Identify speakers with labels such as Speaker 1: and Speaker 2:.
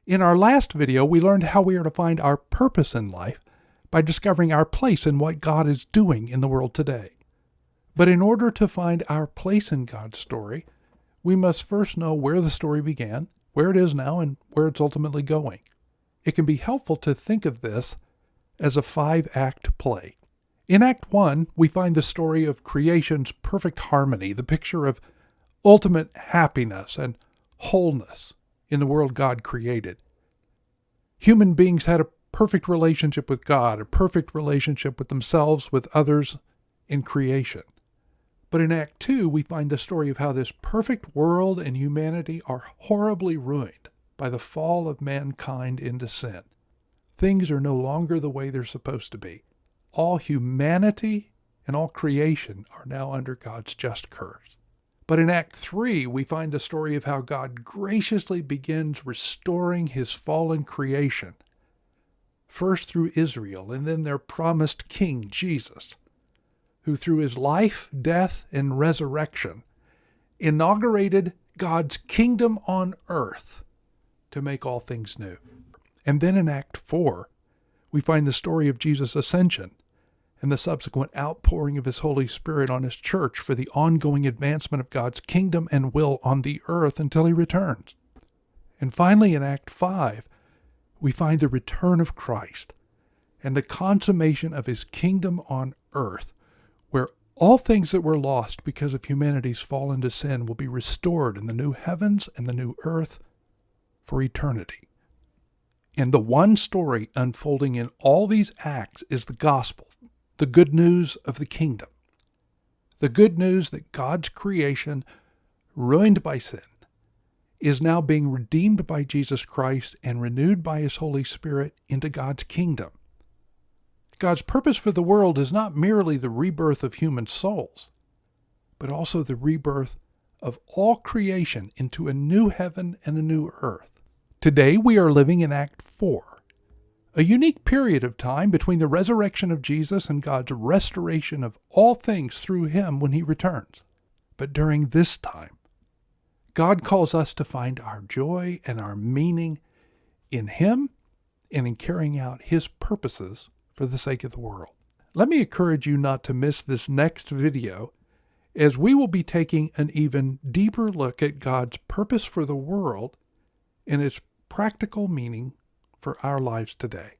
Speaker 1: In our last video, we learned how we are to find our purpose in life by discovering our place in what God is doing in the world today. But in order to find our place in God's story, we must first know where the story began, where it is now, and where it's ultimately going. It can be helpful to think of this as a 5-act play. In Act 1, we find the story of creation's perfect harmony, the picture of ultimate happiness and wholeness in the world God created. Human beings had a perfect relationship with God, a perfect relationship with themselves, with others in creation. But in Act 2, we find the story of how this perfect world and humanity are horribly ruined by the fall of mankind into sin. Things are no longer the way they're supposed to be. All humanity and all creation are now under God's just curse. But in Act 3, we find the story of how God graciously begins restoring his fallen creation, first through Israel and then their promised king, Jesus, who through his life, death, and resurrection inaugurated God's kingdom on earth to make all things new. And then in Act 4, we find the story of Jesus' ascension and the subsequent outpouring of his Holy Spirit on his church for the ongoing advancement of God's kingdom and will on the earth until he returns. And finally, in Act 5, we find the return of Christ and the consummation of his kingdom on earth, where all things that were lost because of humanity's fall into sin will be restored in the new heavens and the new earth for eternity. And the one story unfolding in all these acts is the gospel, the good news of the kingdom. The good news that God's creation, ruined by sin, is now being redeemed by Jesus Christ and renewed by his Holy Spirit into God's kingdom. God's purpose for the world is not merely the rebirth of human souls, but also the rebirth of all creation into a new heaven and a new earth. Today we are living in Act 4, a unique period of time between the resurrection of Jesus and God's restoration of all things through him when he returns. But during this time, God calls us to find our joy and our meaning in him and in carrying out his purposes for the sake of the world. Let me encourage you not to miss this next video, as we will be taking an even deeper look at God's purpose for the world and its practical meaning for our lives today.